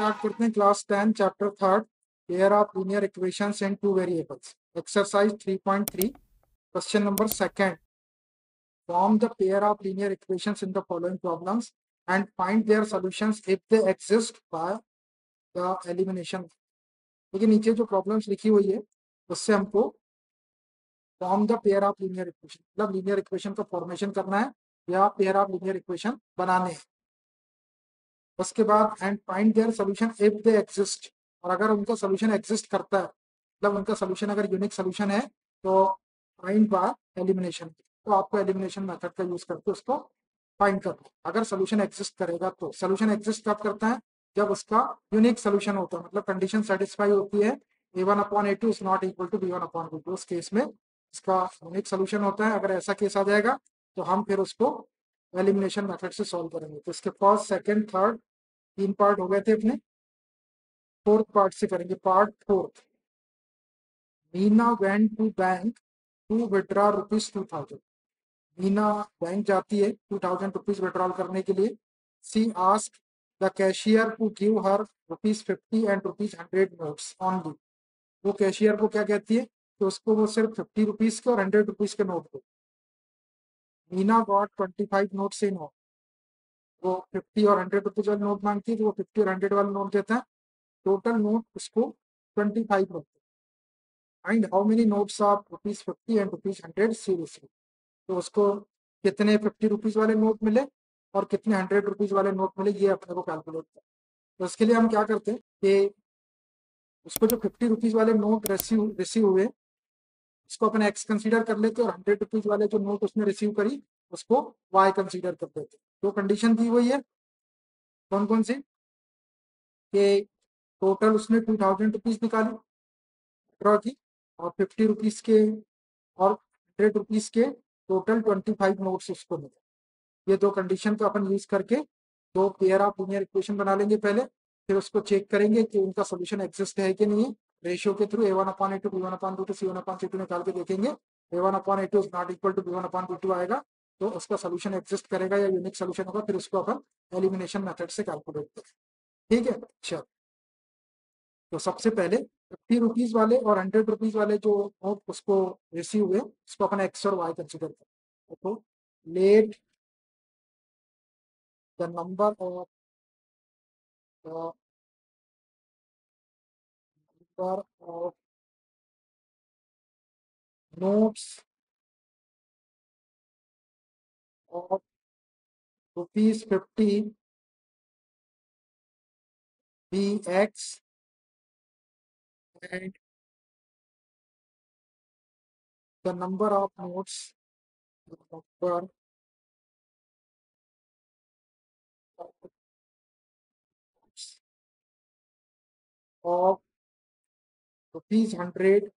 Start करते हैं class 10 chapter 3 pair of linear equations in two variables exercise 3.3 question number second form the pair of linear equations in the following problems and find their solutions if they exist by the elimination। देखिए नीचे जो problems लिखी हुई है उससे हमको form the pair of linear equation मतलब linear equation का फॉर्मेशन करना है या पेयर ऑफ लीनियर इक्वेशन बनाने हैं। उसके बाद and find their solution if they exist, और अगर उनका सोल्यूशन एग्जिस्ट करता है मतलब उनका सोल्यूशन अगर यूनिक सोल्यूशन है तो फाइंड बाय एलिमिनेशन, तो आपको एलिमिनेशन मेथड का यूज करके उसको फाइंड करना है। अगर सोल्यूशन एग्जिस्ट करेगा तो सोल्यूशन एग्जिस्ट कब करता है, जब उसका यूनिक सोल्यूशन होता है, मतलब कंडीशन सेटिस्फाई होती है a1/a2 is not equal to b1/b2, उस केस में इसका यूनिक सोल्यूशन होता है। अगर ऐसा केस आ जाएगा तो हम फिर उसको एलिमिनेशन मेथड से सॉल्व करेंगे। तो इसके फर्स्ट सेकंड थर्ड 3 पार्ट हो गए थे अपने, फोर्थ पार्ट से करेंगे। Part fourth, Meena went to bank to withdraw ₹2000। Meena bank जाती है 2000 रुपीज विड्रॉल करने के लिए। She ask the cashier to give her ₹50 and ₹100 notes only. वो कैशियर को क्या कहती है कि उसको वो सिर्फ 50 रुपीज के और 100 रुपीज के नोट दो। Meena got 25 notes in all. वो 50 और 100 रुपीज वाले नोट मांगती है तो वो 50 और 100 वाले नोट देता है। टोटल नोट उसको 25 रखते हैं। Find how many notes of ₹50 and ₹100 she receive. तो उसको कितने 50 रुपीज वाले नोट मिले और कितने 100 रुपीज वाले नोट मिले, ये अपने को कैलकुलेट करें। तो इसके लिए हम क्या करते हैं कि उसको जो 50 रुपीज वाले नोट रिसीव हुए उसको अपने एक्स कंसीडर कर लेते और 100 रुपीज वाले जो नोट उसने रिसीव करी उसको वाई कंसीडर कर देते। तो कंडीशन दी हुई है कौन कौन सी, कि टोटल उसने 2000 रुपीज निकाली ड्रॉ की और 50 रुपीज के और 100 रुपीज के टोटल 25 नोट्स उसको मिले। ये दो कंडीशन को अपन यूज करके दो पेयर ऑफ लीनियर इक्वेशन बना लेंगे पहले, फिर उसको चेक करेंगे कि उनका सोल्यूशन एग्जिस्ट है कि नहीं। रेशियो के थ्रू a1/a2 b1/b2 c1/c2 निकाल के देखेंगे। a1/a2 is not equal to b1/b2 आएगा तो उसका सोल्यूशन एग्जिस्ट करेगा या यूनिक सोल्यूशन होगा, फिर उसको अपन एलिमिनेशन मेथड से कैलकुलेट करेंगे। ठीक है, चलो तो सबसे पहले 50 रुपीज वाले और 100 रुपीज वाले जो नोट उसको रिसीव हुए उसको अपन एक्स और वाई कंसिडर करें। तो let the number of notes of ₹50 be X and the number of notes of ₹100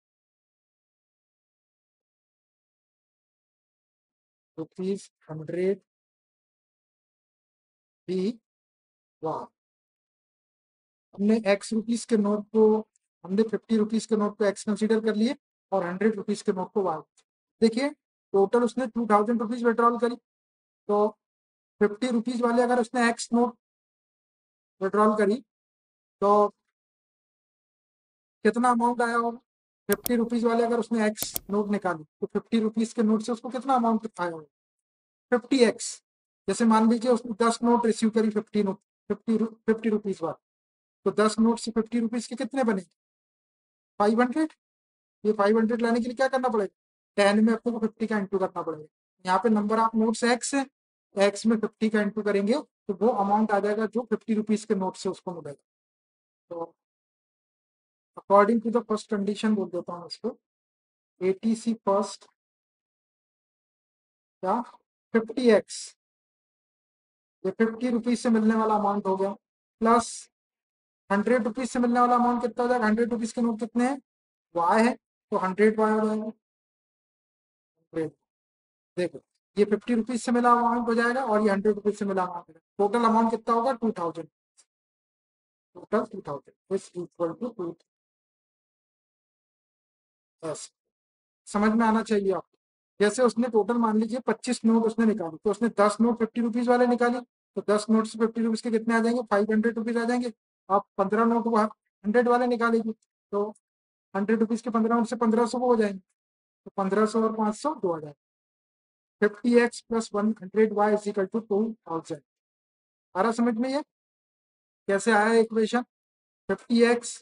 be Y। हमने एक्स रुपीज के नोट को, हमने 50 रुपीज के नोट को एक्स कंसीडर कर लिए और 100 रुपीज के नोट को वाई। देखिए टोटल उसने 2000 रुपीज विड्रॉल करी, तो 50 रुपीज वाले अगर उसने एक्स नोट विड्रॉल करी तो कितना अमाउंट आया होगा। 50 रुपीज वाले अगर उसने एक्स नोट निकाली तो 50 रुपीज के नोट से उसको कितना अमाउंट आया होगा, 50x। जैसे मान लीजिए उसने 10 नोट रिसीव करी 50 रुपीज वाले, तो 10 नोट से 50 रुपीज के कितने बने, 500। ये 500 लाने के लिए क्या करना पड़ेगा, 10 में अपने को 50 का इंटू करना पड़ेगा। यहाँ पे नंबर ऑफ नोट्स एक्स है, एक्स में 50 का इंटू करेंगे तो वो अमाउंट आ जाएगा जो 50 रुपीज के नोट से उसको मिलेगा। तो according to the first condition बोल देता हूँ इसको, ATC फर्स्ट क्या 50x, ये 50 रुपीज से मिलने वाला अमाउंट हो गया, प्लस 100 रुपीज से मिलने वाला अमाउंट कितना हो जाएगा, 100 रुपीज के नोट कितने हैं, वाई है तो 100 वाई हो जाएगा। देखो ये 50 रुपीज से मिला अमाउंट हो जाएगा और ये 100 रुपीज से मिला अमाउंट, टोटल अमाउंट कितना होगा 2000, टोटल 2000 इज इक्वल टू 2। समझ में आना चाहिए आपको। जैसे उसने टोटल मान लीजिए 25 नोट उसने निकाली, तो उसने 10 नोट 50 रुपीज वाले निकाली, तो 10 नोट से 50 रुपीज के कितने आ जाएंगे, 500 रुपीज आ जाएंगे। आप 15 नोट 100 वाले निकालेगी तो 100 रुपीज के 15 नोट से 1500 वो हो जाएंगे, तो 1500 और 500 2000। 50x plus 100y is equal to 2000। आ रहा समझ में ये कैसे आया इक्वेशन? 50x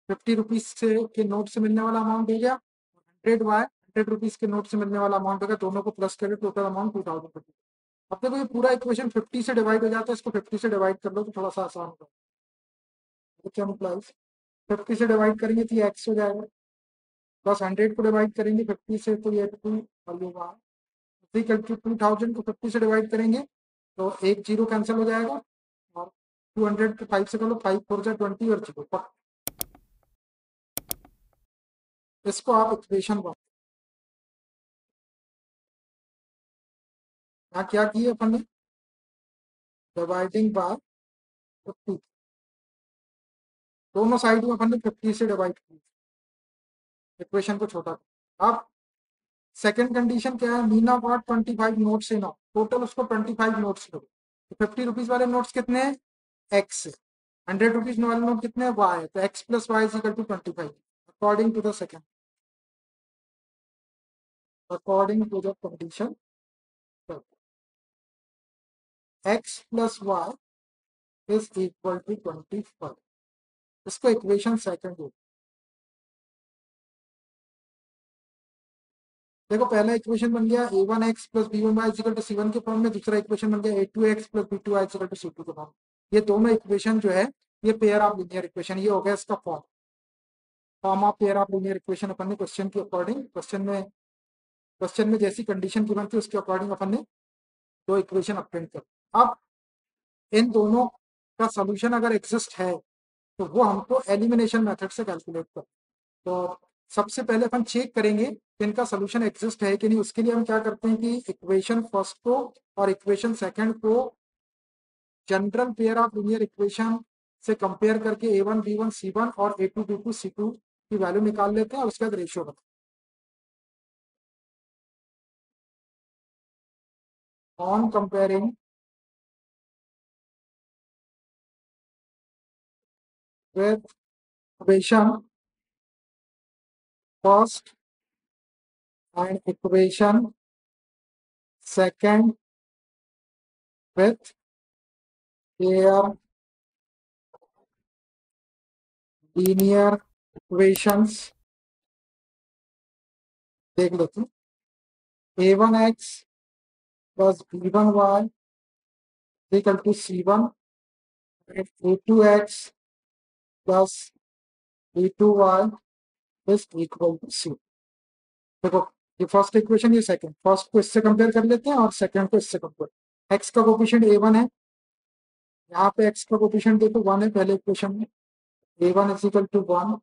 50 रुपीज से के नोट से मिलने वाला अमाउंट हो गया, 100y 100 रुपीज के नोट से मिलने वाला अमाउंट हो गया, दोनों को प्लस करके टोटल अमाउंट 2000। अब देखो ये पूरा इक्वेशन 50 से डिवाइड हो जाता है, इसको 50 से डिवाइड कर लो तो थोड़ा सा आसान होगा। तो क्या इम्प्लाइज 50 से डिवाइड करेंगे तो ये एक्स हो जाएगा, प्लस 100 को डिवाइड करेंगे 50 से तो ये 2 और ये 1 इक्वल टू 2000 को 50 से डिवाइड करेंगे तो एक जीरो कैंसिल हो जाएगा, और 200 को 5 से कर लो, 5 4 जा 20 और जीरो। इसको आप इक्वेशन वन यहाँ क्या किए अपन ने, डिवाइडिंग बाय 50, दोनों साइड में अपन ने 50 से डिवाइड किया, इक्वेशन को छोटा। अब सेकंड कंडीशन क्या है, Meena bought 25 notes in all, total उसको 25 नोट्स लो, तो 50 रुपीज वाले नोट्स कितने हैं, एक्स। 100 रुपीज वाले नोट कितने हैं, वाई, तो x plus y is equal to 25 according to the second, according to the condition x plus y is equal to 25। इसको इक्वेशन सेकंड हो। देखो पहला इक्वेशन बन गया A one X plus B one Y is equal to C one के form में, दूसरा equation बन गया A two X plus B two Y is equal to C two के फॉर्म में। ये दोनों इक्वेशन जो है ये पेयर ऑफ लीनियर इक्वेशन, ये हो गया इसका form, form of pair of linear equation अपन ने क्वेश्चन के अकॉर्डिंग, क्वेश्चन में जैसी कंडीशन गिवन थी उसके अकॉर्डिंग अपन ने दो इक्वेशन अप्टेंड कर। अब इन दोनों का सोल्यूशन अगर एग्जिस्ट है तो वो हमको एलिमिनेशन मेथड से कैलकुलेट कर, तो सबसे पहले अपन चेक करेंगे कि इनका सोल्यूशन एग्जिस्ट है कि नहीं। उसके लिए हम क्या करते हैं कि इक्वेशन फर्स्ट को और इक्वेशन सेकंड को general pair of linear equation से कंपेयर करके A one B one C one और A two B two C two की वैल्यू निकाल लेते हैं और उसके बाद रेशियो बताते हैं। On comparing with equation first and equation second with their linear equations, देख लेते हैं। A one X plus B one Y equal to C one, A two X plus B two Y is equal to C. देखो ये first equation, ये second, first को इससे compare कर लेते हैं और सेकंड को इससे कंपेयर। एक्स का कोफिशिएंट ए वन है, यहाँ पे एक्स का कोफिशिएंट देखो वन है पहले इक्वेशन में, A one is equal to one,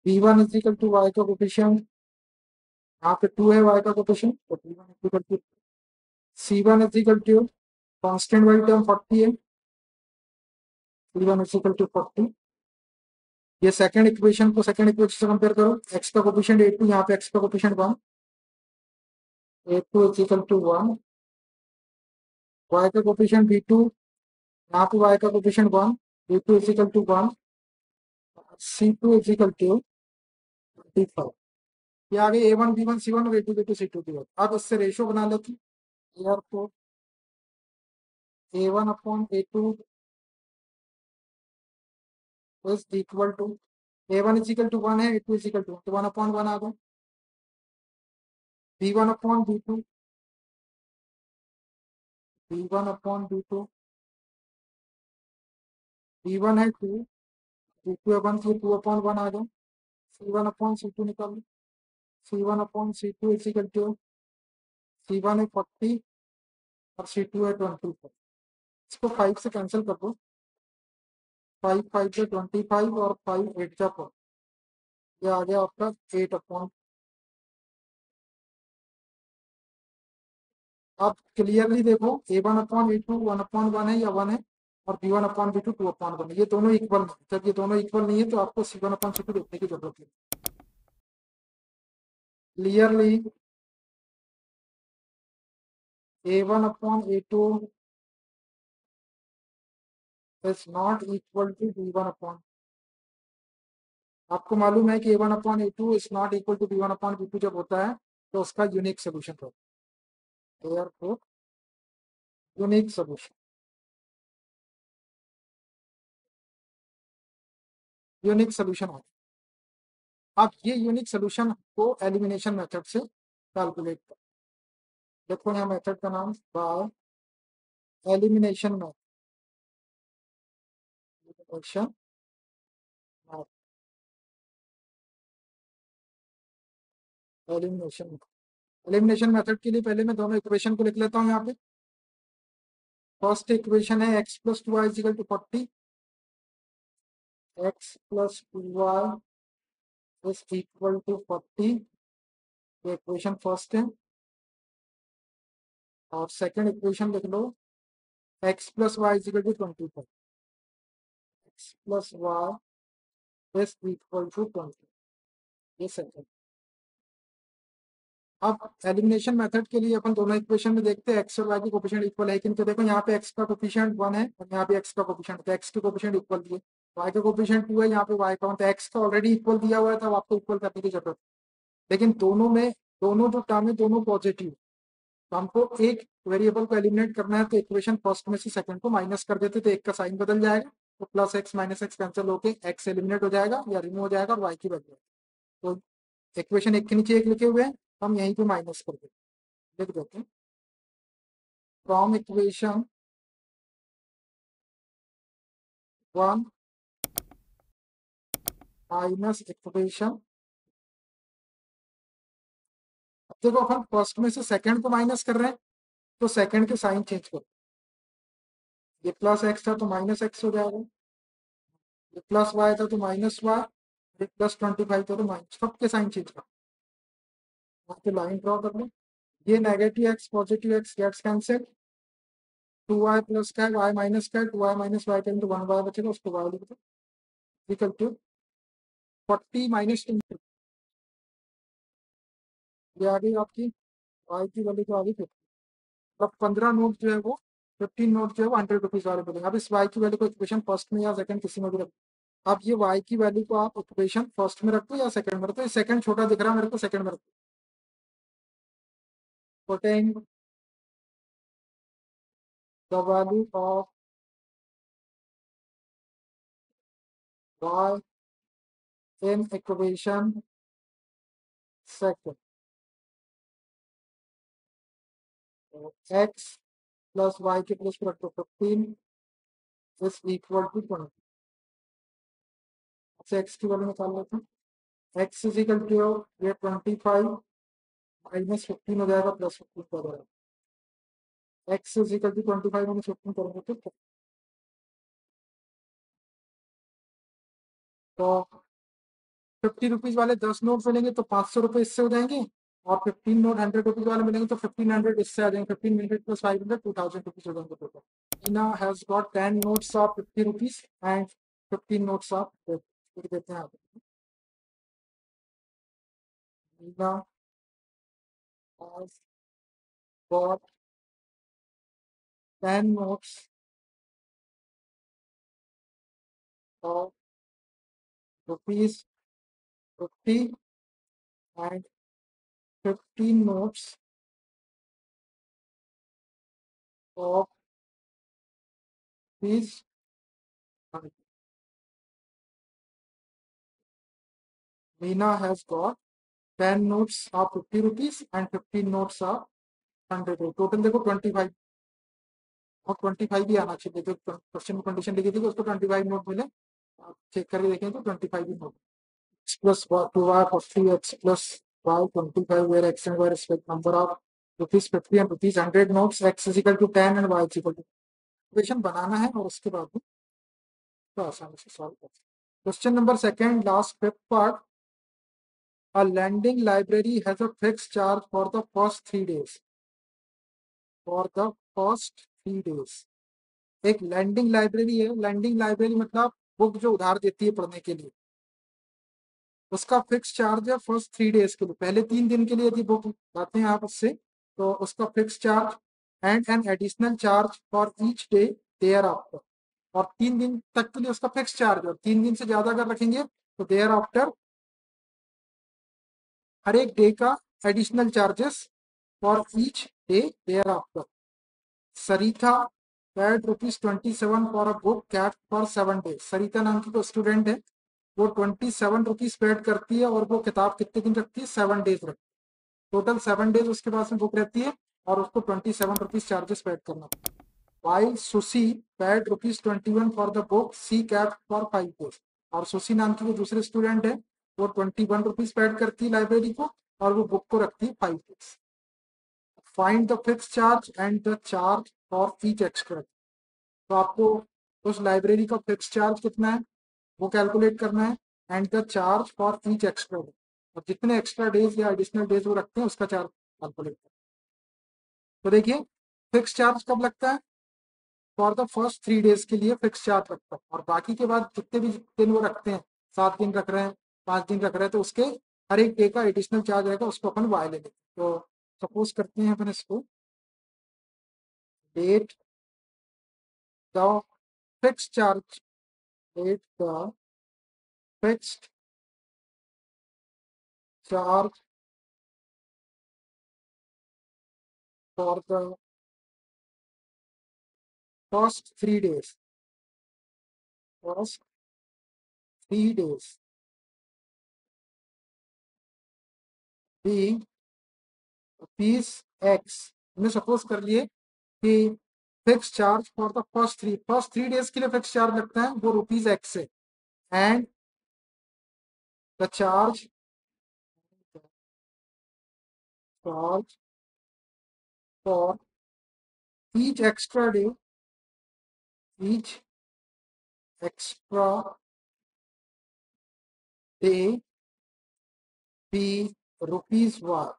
B one is equal to Y का कोफिशिएंट यहाँ पे टू है, वाई का कोफिशिएंट तो B one is equal to, C one is equal to constant वाली टर्म 40 है, C one is equal to 40। ये second equation को सेकंड इक्वेशन से कंपेयर करो, एक्स का कोफिशिएंट ए टू, यहाँ पे एक्स का coefficient one, A two is equal to one, Y का कोफिशिएंट बी टू, यहाँ पे वाई का coefficient one, B two is equal to one, C two is equal to 25। ये आगे A one B one C one और A two B two C two की बात। अब इससे रेशियो बना लेते हैं, यार तो A one upon A two is equal to, A one is equal to one है, A two is equal to तो वन अपॉन वन आ गया, B one upon B two, B one upon B two, B one है two, B two है one, तो two upon one आ गया, C one upon C two निकालो, C one upon C two is equal to, C one है 40 और सी to है 24। इसको 5 से कैंसिल कर दो, 5 5 से 25 और 5 8 जा 4, ये आ गया आपका 8 अपॉन। आप क्लियरली देखो A one upon A two 1/1 है या 1 है, और B one upon B two 2/1 है, ये दोनों इक्वल नहीं। जब ये दोनों इक्वल नहीं है तो आपको C one upon C two देखने की जरूरत है। Clearly A one upon A two is not equal to b1 upon, आपको मालूम है कि a1 upon a2 is not equal to b1 upon b2 जब होता है तो उसका यूनिक सोल्यूशन होता है। therefore unique solution, unique solution होता है। अब ये यूनिक सोल्यूशन को एलिमिनेशन मेथड से कैलकुलेट कर, देखो यहाँ मेथड का नाम by elimination method, elimination elimination elimination method के लिए पहले मैं दोनों इक्वेशन को लिख लेता हूँ यहाँ पे। फर्स्ट इक्वेशन है x plus two Y is equal to 40, x plus two Y is equal to 40, ये इक्वेशन फर्स्ट है। और सेकंड इक्वेशन लिख लो x plus y is equal to 25, x plus y is equal to 20, ये सेकंड। अब elimination method के लिए अपन दोनों इक्वेशन में देखते हैं एक्स और वाई की कोफिशिएंट इक्वल है कि नहीं। तो देखो यहाँ पे एक्स का कोफिशिएंट 1 है और यहाँ पे एक्स का कोफिशिएंट, तो एक्स के कोफिशिएंट इक्वल दिए, वाई का कोफिशिएंट 2 है, यहाँ पे वाई का, तो एक्स का ऑलरेडी इक्वल दिया हुआ है तो आपको इक्वल करने की जरूरत है। लेकिन दोनों में, दोनों जो टर्म है दोनों पॉजिटिव, तो हमको एक वेरिएबल को एलिमिनेट करना है, तो इक्वेशन फर्स्ट में से सेकंड को माइनस कर देते तो एक का साइन बदल जाएगा, तो plus x minus x cancel होके एक्स एलिमिनेट हो जाएगा या रिमूव हो जाएगा और वाई की वैल्यू, तो इक्वेशन एक के नीचे एक लिखे हुए हैं, हम यहीं पे माइनस कर देते, लिख देते हैं फ्रॉम इक्वेशन 1 माइनस इक्वेशन। अब देखो अपन फर्स्ट में से सेकंड को माइनस कर रहे हैं तो सेकंड के साइन चेंज करो, ये प्लस एक्स था तो माइनस एक्स हो जाएगा, ये प्लस वाई था तो माइनस वाई, ये प्लस 25 था तो माइनस, सबके साइन चेंज करो, वहां पे लाइन ड्रॉ कर लो, ये negative x positive x gets cancel, 2y plus का है y माइनस का है, 2y माइनस वाई का, तो 1y बचेगा, उसको y लिख दो, इक्वल टू 40 माइनस 2, ये आ गई आपकी y की वैल्यू, तो आ गई 50। अब 15 नोट जो है वो, 15 नोट जो है वो 100 रुपीज वाले मिलेंगे। अब इस y की वैल्यू को इक्वेशन फर्स्ट में या सेकंड किसी में भी रखो, अब ये y की वैल्यू को आप इक्वेशन फर्स्ट में रखो या सेकंड में रखो, ये सेकंड छोटा दिख रहा है मेरे को, सेकंड में रखो, putting the value of y in equation second, x plus y के प्लस पर रखो 15 इज इक्वल टू 20, अच्छा x की वैल्यू निकाल लेते हैं, x इज इक्वल टू ये 25 माइनस 15 हो जाएगा प्लस 15 हो जाएगा, x is equal to 25 minus 15 करेंगे तो 50 रुपीज वाले 10 नोट मिलेंगे तो 500 रुपये इससे हो जाएंगे, और 15 नोट 100 रुपीज वाले मिलेंगे तो 1500 इससे आ जाएंगे, 1500 प्लस 500 2000 रुपीज हो जाएंगे total. Ina has got 10 notes of 50 rupees and 15 notes of 50, लिख देते हैं आप। Ina has got 10 notes of rupees 50 and 15 notes of rupees 100. Meena has got 10 notes of 50 rupees and 15 notes of 100. Total देखो 25, और 25 भी आना चाहिए, जो क्वेश्चन में कंडीशन लिखी थी कि उसको 25 नोट मिले, आप चेक करके देखें तो 25 भी note, x plus 2y 40 x plus y 25 where x and y respect number of rupees 50 and rupees 100 notes, x is equal to 10 and y is equal to, equation बनाना है और उसके बाद में तो आसानी से सॉल्व कर सकते। Question number second last fifth part, a lending library has a fixed charge for the first 3 days, for the first 3 days। एक लैंडिंग लाइब्रेरी है, लैंडिंग लाइब्रेरी मतलब बुक जो उधार देती है पढ़ने के लिए, उसका फिक्स चार्ज है फर्स्ट 3 डेज के लिए, पहले 3 दिन के लिए यदि बुक लाते हैं आप उससे तो उसका fix charge, and an additional charge for each day thereafter, और 3 दिन तक के लिए उसका फिक्स चार्ज, और 3 दिन से ज्यादा अगर रखेंगे तो देयर आफ्टर हर एक डे का additional charges for each day thereafter. Sarita paid ₹27 for a book kept for 7 days। Sarita नाम की कोई स्टूडेंट है, वो ₹27 पेड करती है और वो किताब कितने दिन रखती है? 7 days रखती है। टोटल 7 days उसके पास में बुक रहती है और उसको ₹27 चार्जेस पेड करना पड़ता है। While Susy paid ₹21 for the book she kept for 5 days। और सुशी नाम की वो दूसरे स्टूडेंट है, वो ₹21 पेड करती है लाइब्रेरी को और वो बुक को रखती है 5 days। Find the fix charge and the charge for each extra. तो आपको उस लाइब्रेरी का फिक्स चार्ज कितना है वो कैलकुलेट करना है, and the charge for each extra day, और जितने एक्स्ट्रा डेज या एडिशनल डेज वो रखते हैं उसका चार्ज कैलकुलेट करना है। तो देखिए, फिक्स चार्ज कब लगता है? फॉर द फर्स्ट 3 days के लिए फिक्स चार्ज लगता है, और बाकी के बाद जितने भी दिन वो रखते हैं, 7 दिन रख रहे हैं, 5 दिन रख रहे हैं, तो उसके हर एक डे का एडिशनल चार्ज रहेगा, उसको अपन वाई ले लेते हैं। तो सपोज करते हैं अपन इसको let the fix charge, let the fixed charge for the first 3 days, first 3 days being ₹X। हमने सपोज कर लिए कि fix charge for the first three days के लिए फिक्स चार्ज लगता है वो ₹X है, and the charge for each extra day, each extra day be ₹Y,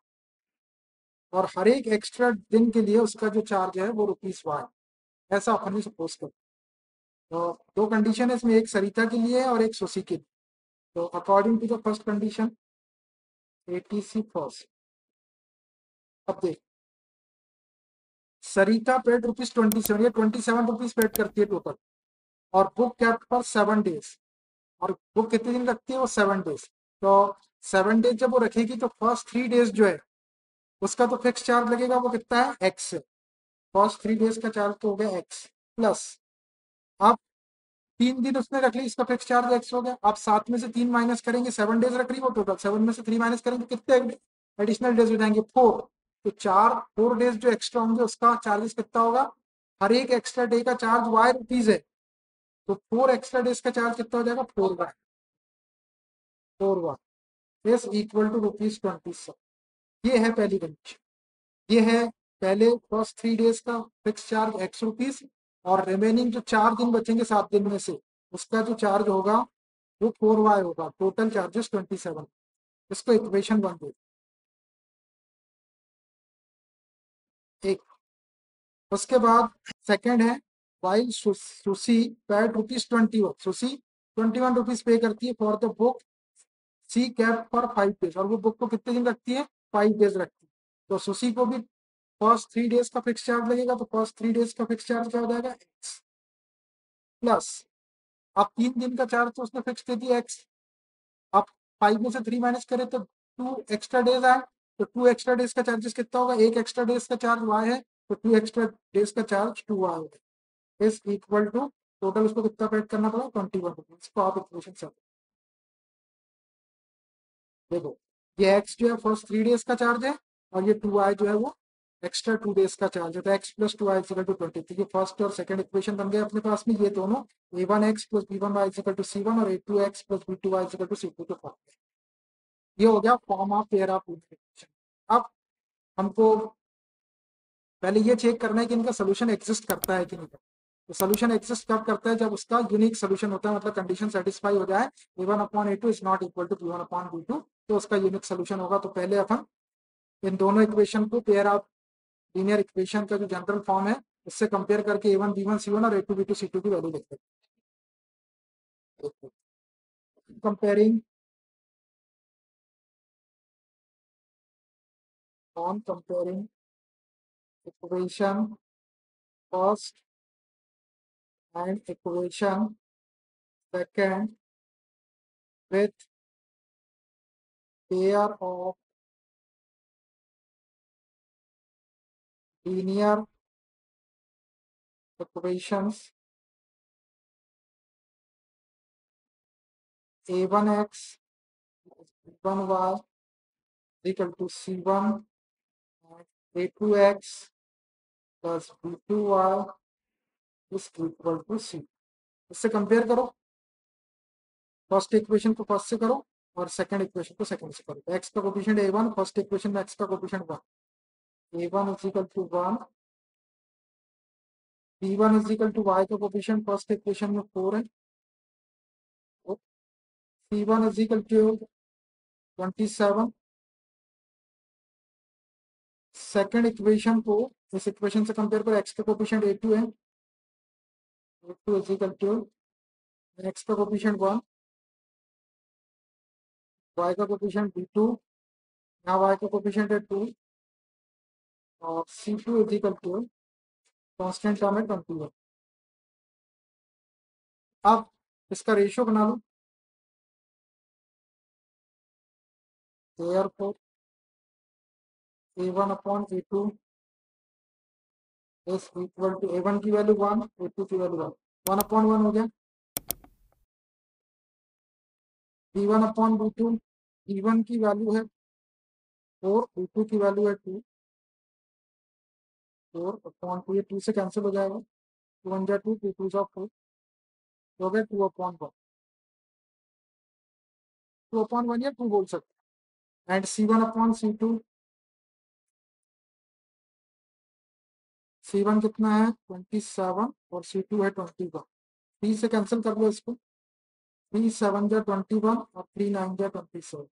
और हर एक एक्स्ट्रा दिन के लिए उसका जो चार्ज है वो ₹Y। ऐसा अपन ने सपोज कर। तो दो कंडीशन है इसमें, एक सरिता के लिए है और एक सुशी के लिए। तो according to the first condition, एटीसी फर्स्ट। अब देख, सरिता पेड ₹27, ये ₹27 पेड करती है टोटल, और बुक कैप्ट फॉर 7 days, और बुक कितने दिन रखती है? वो 7 days। तो 7 days जब वो रखेगी तो फर्स्ट 3 days जो है उसका तो फिक्स चार्ज लगेगा, वो कितना है? X। फर्स्ट 3 days का चार्ज तो हो गया X प्लस, अब 3 दिन उसने रख ली, इसका फिक्स चार्ज X हो गया। आप 7 में से 3 माइनस करेंगे, 7 days रख रही है वो टोटल, 7 में से 3 माइनस करेंगे, कितने एडिशनल डेज हो जाएंगे? 4। तो 4 days जो एक्स्ट्रा होंगे उसका चार्जेस कितना होगा? हर एक एक्स्ट्रा डे का चार्ज ₹Y है, तो 4 एक्स्ट्रा डेज का चार्ज कितना हो जाएगा? 4Y is equal to ₹27। ये है पहली कंडीशन। ये है पहले फर्स्ट 3 days का फिक्स चार्ज ₹X, और रिमेनिंग जो 4 दिन बचेंगे 7 दिन में से उसका जो चार्ज होगा वो 4Y होगा, टोटल चार्जेस 27। इसको इक्वेशन 1 दे। एक, उसके बाद सेकंड है, वाइल सुशी पेड ₹21, सुशी ₹21 पे करती है for the book she kept for 5 days, और वो बुक को कितने दिन रखती है? 5 days रखती है। तो सुशी को भी फर्स्ट 3 days का फिक्स चार्ज लगेगा, तो फर्स्ट 3 days का फिक्स चार्ज क्या हो जाएगा? X प्लस, अब 3 दिन का चार्ज तो उसने फिक्स दे दिया X, आप 5 में से 3 माइनस करें तो 2 एक्स्ट्रा डेज आए, तो 2 एक्स्ट्रा डेज का चार्जेस कितना होगा? एक एक्स्ट्रा डेज का चार्ज Y है, तो 2 एक्स्ट्रा डेज का चार्ज 2Y होगा, इज इक्वल टू टोटल उसको कितना पेड करना पड़ा? ₹21। इसको आप इक्वेशन से देखो, ये X जो है फर्स्ट 3 days का चार्ज है, और ये 2Y जो है वो एक्स्ट्रा 2 days का चार्ज है, तो X plus 2Y equal to 20। तो ये फर्स्ट और सेकंड इक्वेशन बन गए अपने पास में, ये दोनों A1X plus B1Y equal to C1 और A2X plus B2Y equal to C2 के फॉर्म में। ये हो गया form of pair of equation. अब हमको पहले ये चेक करना है कि इनका सोल्यूशन एग्जिस्ट करता है कि नहीं करता। तो सोल्यूशन एग्जिस्ट कब करता है? जब उसका यूनिक सोल्यूशन होता है, मतलब कंडीशन सेटिस्फाई हो जाए, A1/A2 is not equal to B1/B2, तो उसका यूनिक सोल्यूशन होगा। तो पहले अपन इन दोनों इक्वेशन को पेयर ऑफ लीनियर इक्वेशन का जो जनरल फॉर्म है उससे कंपेयर करके A1 B1 C1 और A2 B2 C2 की वैल्यू लिखते हैं। Comparing on comparing equation first and equation second with pair of linear equations a1x b1y equal to c1 and a2x plus b2y is equal to c। इससे compare करो, first equation को first से करो और second equation को second से करो। X का कोफिशिएंट a1, फर्स्ट इक्वेशन में एक्स का coefficient 1, a1 is equal to 1, b1 is equal to y का कोफिशिएंट फर्स्ट इक्वेशन में 4 है, c1 is equal to 27। Second equation को इस इक्वेशन से कंपेयर करो, एक्स का कोफिशिएंट a2 है, a2 is equal to x का कोफिशिएंट 1, y का कोफिशिएंट b2, यहाँ y का कोफिशिएंट है 2 और c2 is equal to constant term है 21। अब इसका रेशियो बना लो, therefore a1 upon a2 is equal to a1 की वैल्यू 1, a2 की वैल्यू 1 अपॉन 1 हो गया, b1 अपॉन b2, b1 की वैल्यू है 4, b2 की वैल्यू है 2, 4 अपॉन 2, ये 2 से कैंसिल हो जाएगा, 2 1 जा 2, 2 2 जा 4, हो गया 2 अपॉन 1, 2 अपॉन 1 या 2 बोल सकते। And c1 upon c2, c1 कितना है 27 और c2 है 21, 3 से कैंसिल कर लो इसको, 3 7 जा 21 और 3 9 जा 27,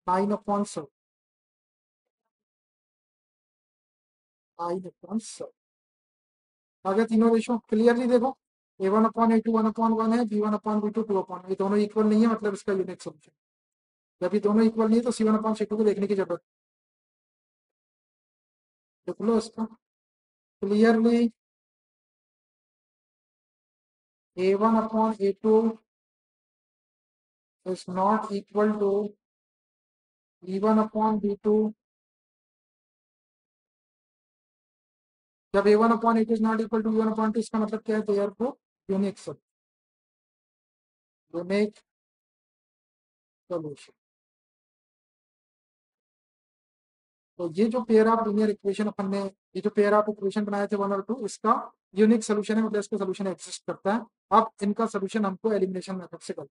9 अपॉन 7, 9 अपॉन 7 आगे तीनों रेशो क्लियरली देखो, a1 अपॉन a2 1 अपॉन 1 है, b1 अपॉन b2 2 अपॉन, ये दोनों इक्वल नहीं है, मतलब इसका यूनिक सोल्यूशन। जब ये दोनों इक्वल नहीं है तो c1 अपॉन c2 को देखने की जरूरत, देख लो इसका clearly, a1 upon a2 is not equal to b1 upon b2। जब a1 upon a2 is not equal to b1 upon 2, इसका मतलब क्या है, therefore यूनिक सोल्यूशन। तो ये जो पेयर ऑफ लीनियर इक्वेशन अपन ने, ये जो पेयर ऑफ इक्वेशन बनाए थे 1 और 2, इसका यूनिक सोल्यूशन है, मतलब इसका सोल्यूशन एग्जिस्ट करता है। अब इनका सोल्यूशन हमको एलिमिनेशन मेथड से करना है,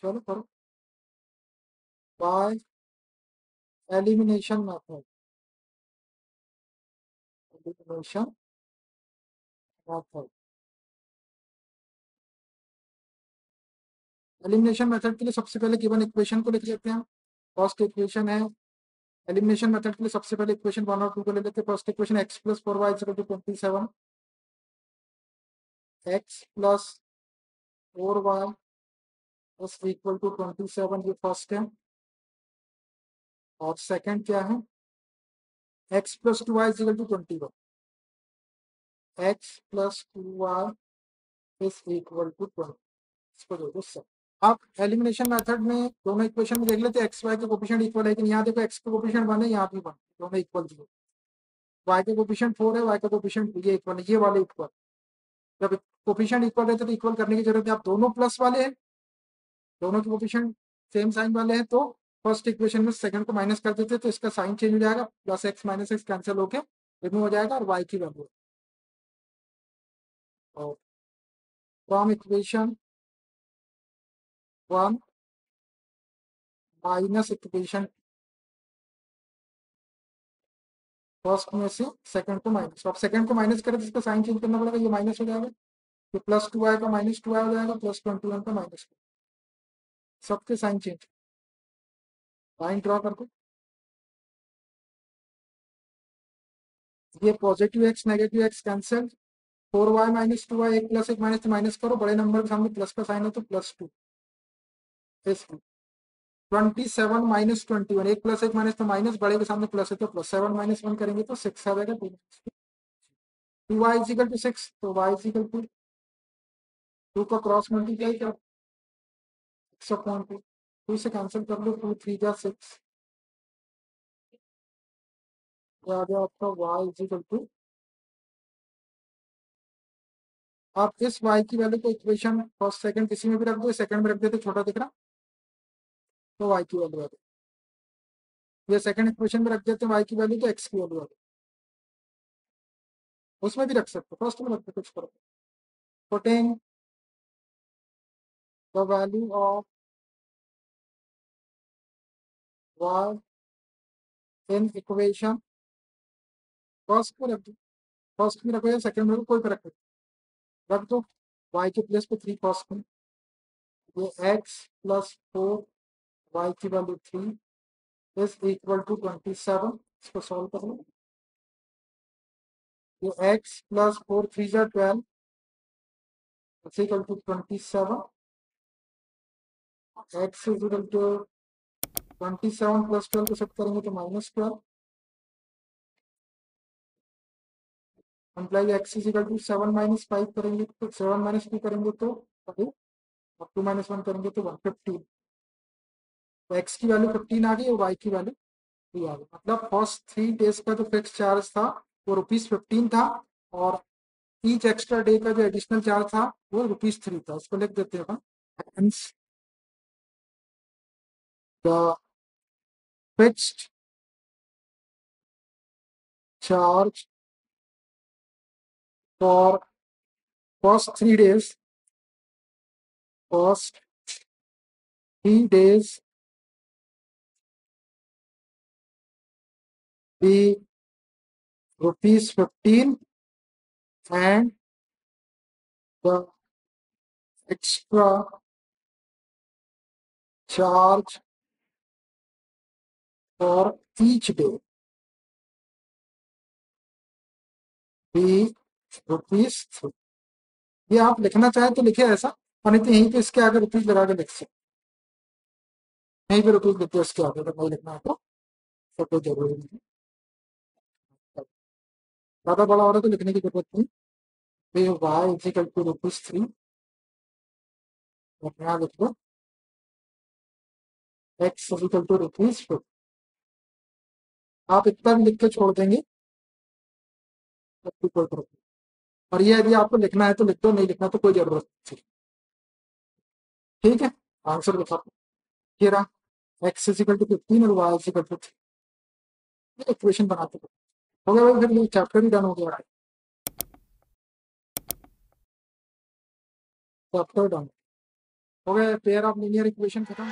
चलो करो, by elimination method, elimination method. Elimination method के लिए सबसे पहले गिवन इक्वेशन को लिख लेते हैं, फर्स्ट इक्वेशन है, एलिमिनेशन मेथड के लिए सबसे पहले इक्वेशन 1 और 2 को ले लेते हैं। First equation x plus 4y equal to 27, x plus 4y is equal to 27, ये फर्स्ट है। और सेकंड क्या है, x plus 2y equal to 21, x plus 2y is equal to 20, इसको दे दो सब। अब एलिमिनेशन मेथड में दोनों इक्वेशन में देख लेते हैं एक्स वाई के कोफिशिएंट इक्वल है, लेकिन यहाँ देखो x का कोफिशिएंट 1 है, यहाँ भी 1, दोनों इक्वल जीरो, y का कोफिशिएंट 4 है, y का कोफिशिएंट ये इक्वल है, ये वाले इक्वल। जब कोफिशिएंट इक्वल रहते तो इक्वल करने की जरूरत है, आप दोनों प्लस वाले हैं, दोनों के कोफिशिएंट सेम साइन वाले हैं, तो फर्स्ट इक्वेशन में सेकंड को माइनस कर देते तो इसका साइन चेंज हो जाएगा, plus x minus x cancel होके रिमूव हो जाएगा और y की वैल्यू, और from equation 1 minus equation first में से सेकंड को माइनस, अब सेकंड को माइनस करें तो इसका साइन चेंज करना पड़ेगा, ये माइनस हो जाएगा, तो प्लस 2y का माइनस 2y हो जाएगा, प्लस 21 का माइनस 2, सबके साइन चेंज, लाइन ड्रॉ कर दो, ये positive x negative x cancel, 4y minus 2y, एक प्लस एक माइनस, तो माइनस करो, बड़े नंबर के सामने प्लस का साइन है तो प्लस 2, 27 माइनस 21, एक प्लस एक माइनस तो माइनस, बड़े के सामने प्लस है तो प्लस, 7 माइनस 1 करेंगे तो 6 आ जाएगा, 2y इज इक्वल टू 6, तो y इज इक्वल टू 2 का क्रॉस मल्टीप्लाई कर x अपॉन 2, 2 से कैंसिल कर लो, 2 3 जा 6, आ गया आपका y इज इक्वल टू, आप इस y की वैल्यू को इक्वेशन फर्स्ट सेकंड किसी में भी रख दो, सेकंड में रख देते छोटा दिख रहा, तो y की वैल्यू आ गई। ये सेकंड इक्वेशन में रख देते हैं y की वैल्यू, तो x की वैल्यू आ गई। उसमें भी रख सकते, फर्स्ट में रखते कुछ फर्क, putting the value of y in equation, first में रख दो, फर्स्ट में रखो या सेकंड में रखो, कोई फर्क नहीं, रख दो y के प्लेस पे 3 फर्स्ट में, ये x प्लस 4 y की वैल्यू 3 इज इक्वल टू 27, इसको सॉल्व कर लो, ये x प्लस 4 3 जा 12 is equal to 27, x is equal to 27 plus 12 को सेट करेंगे तो -12, imply x is equal to 7 minus 5 करेंगे तो 7 माइनस 2 करेंगे तो 2, और 2 माइनस 1 करेंगे तो 115, तो x की वैल्यू 15 आ गई और y की वैल्यू 3 आ गई। मतलब फर्स्ट 3 डेज का जो फिक्स चार्ज था वो ₹15 था, और ईच एक्स्ट्रा डे का जो एडिशनल चार्ज था वो ₹3 था। इसको लिख देते हैं अपन, hence the fixed charge for first 3 days, first 3 days be ₹15, and the extra charge for each day be ₹3। ये आप लिखना चाहे तो लिखे ऐसा, और नहीं तो यहीं पे इसके आगे रुपीज लगा के लिख सकते, यहीं पे रुपीज लिखते इसके आगे, अगर नहीं लिखना है तो कोई जरूरी नहीं, ज्यादा बड़ा हो रहा है तो लिखने की जरूरत नहीं। तो वाई इज इक्वल टू ₹3, और यहाँ लिख दो x इज इक्वल टू ₹4। आप इतना भी लिख के छोड़ देंगे तो कोई फर्क नहीं। और ये यदि आपको लिखना है तो लिख दो, नहीं लिखना तो कोई जरूरत नहीं। ठीक है, आंसर बता दो, ये रहा x इज इक्वल टू 15 और y is equal to 3, equation बनाते हो गया भाई, फिर ये चैप्टर ही डन हो गया, चैप्टर डन हो गया, पेयर ऑफ लीनियर इक्वेशन खत्म।